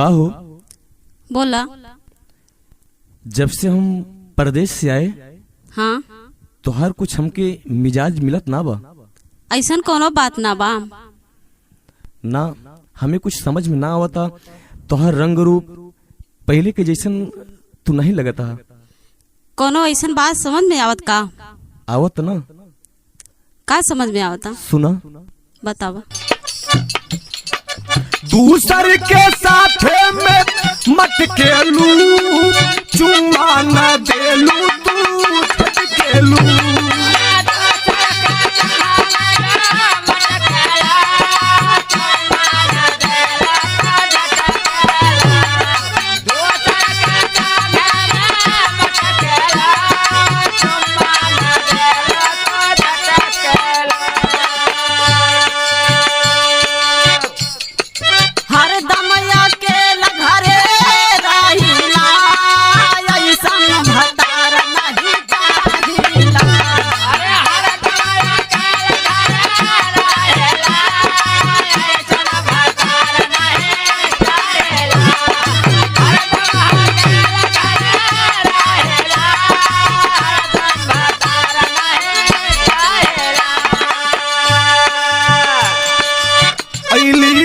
का हो? बोला। जब से हम परदेश से आए हाँ, तोहार कुछ हमके मिजाज मिलत ना बा। ऐसन कोनो बात ना बा। ना हमें कुछ समझ में ना आवता। तोहार रंग रूप पहले के जैसन तू नहीं लगता। कोनो ऐसन बात समझ में आवत का? आवत ना। का समझ में आवता? सुना, बतावा। दूसर के साथ में मटकेलू, चुम्मा न देलू, तू ठटकेलू।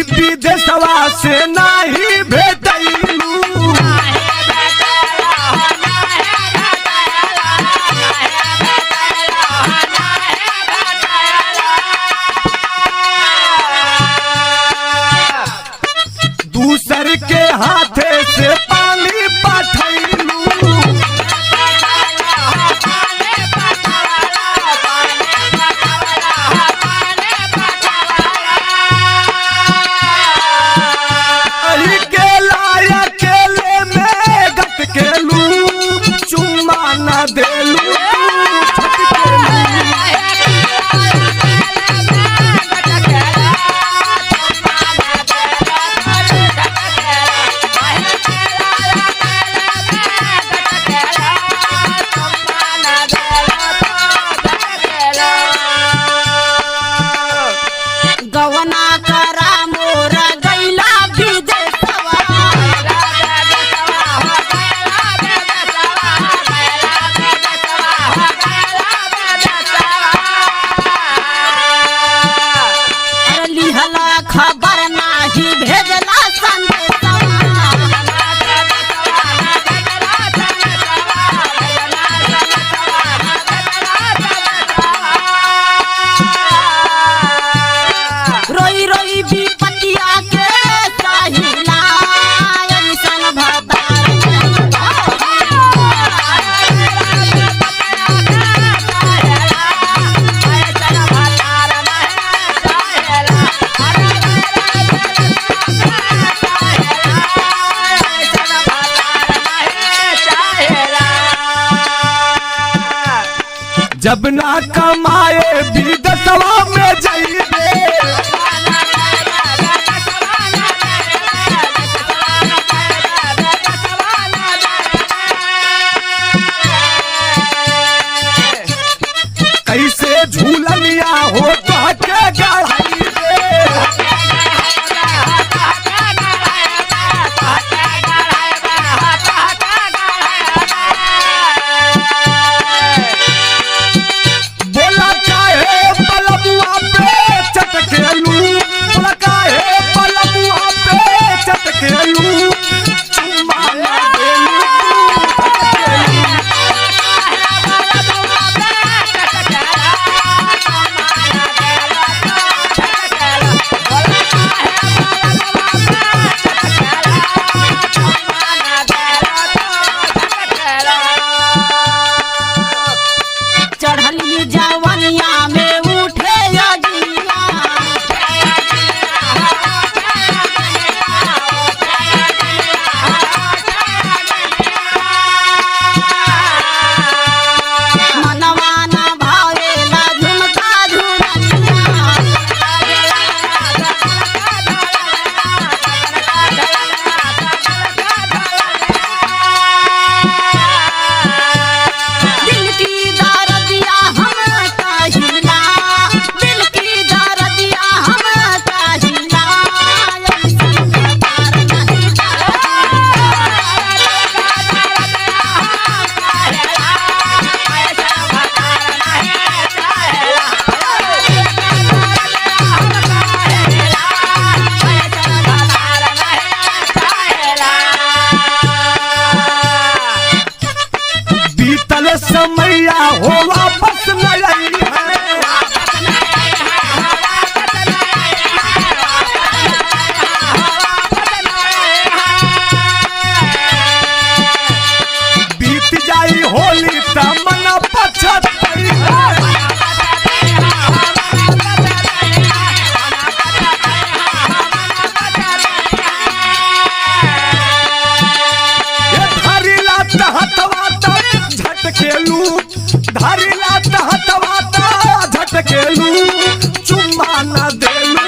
विदेशवा से नहीं भेटैलू, दूसर के हाथे से पानी पठैलू। गवना करा मोर गैला विदेशवा, लिहला खबर नाही भेजला संदेशवा। रोई रोई विपतिया के साहिला ऐसन भतार। जब ना कमाए विदेशवा में जाइबे, कैसे झूलनिया हो तो के गढ़ाइबे। बोला काहे पलमुआ पे चटकेलू, बोला काहे पलमुआ पे चटकेलू, चुम्मा न देलू, ठटकेलू। हथवाता झटकेलू धरिला हथवाता झटकेलू चुम्मा न देलू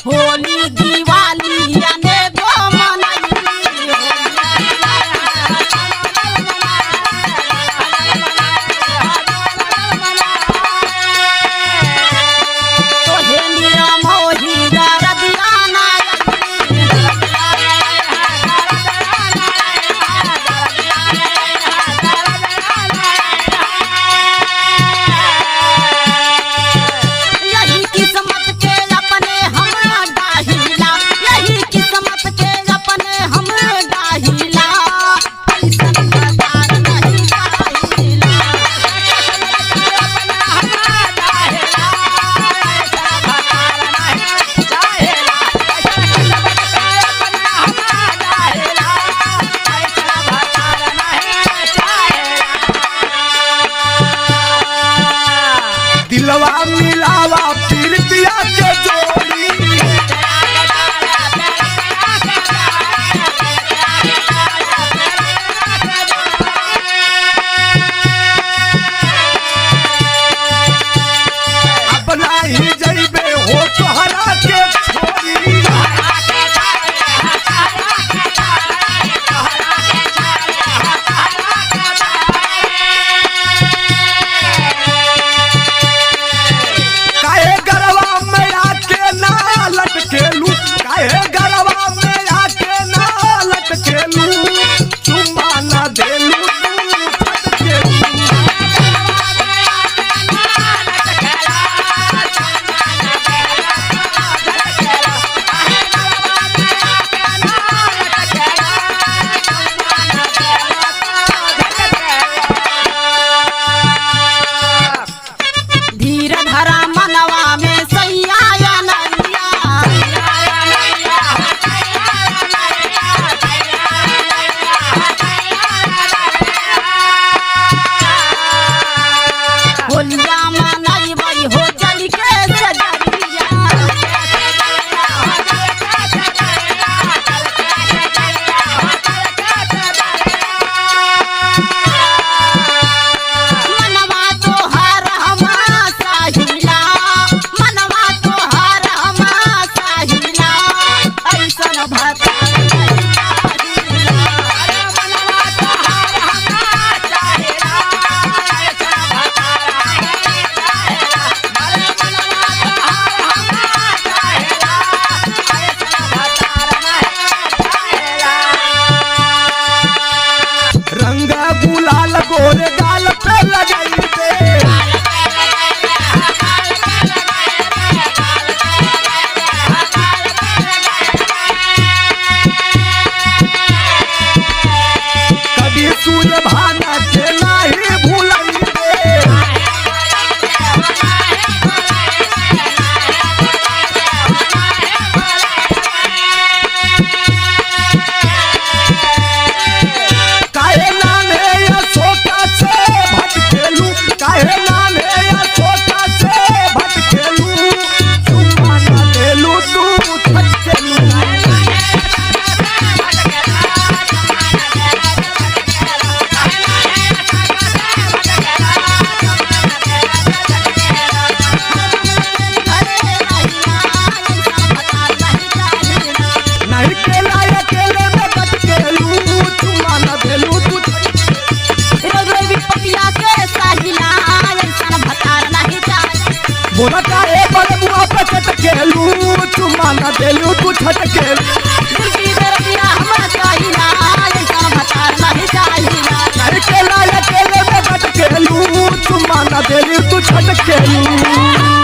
होली दिवाली आने दो यही किस्मत के अपने हम डाहिला, यही किस्मत के अपने हम डाहिला, ऐसन बाजार नहीं डाहिला। दिलवा मिलावा पीरतिया के जोड़ी अपना ही जइबे हो तोहरा के छोड़ी काहे गरवा में आके ना लटकेलू काहे गरवा में आके ना लटकेलू चुम्मा ना देलू फटकेलू धीर धरा मनवा में सैया नैया, होलिया मनैबै हो चल के सजरिया। मनवा तोहार हमा साहिला, मनवा तोहार हमा साहिला, ऐसन भता नहीं चाहिला। मनवा तोहार हमा साहिला, ऐसन भता नहीं चाहिला। मनवा तोहार हमा साहिला, ऐसन भता नहीं चाहिला। रंगा गुलाल गोरे गाल पे लगाई दे कभी सूर्य भाना के नाही भूलाई दे काहे नाम है अशोका से भटकेलू काहे नाम है अशोका से भटकेलू चुम्मा न देलू तू भटकेलू नहीं केला अकेले में भटकेलू चुम्मा न देलू तू रोई विपतिया के साहिला, ऐसन भतार नहीं चाहिला। बोला काहे बलबुआ पे चटकेलू चुम्मा न देलू तू छटकेलू दिल दर्दिया हमरा चाहिला, ऐसन भतार नहीं चाहिला। नहीं केला अकेले में भटकेलू चुम्मा न देलू तू छटकेलू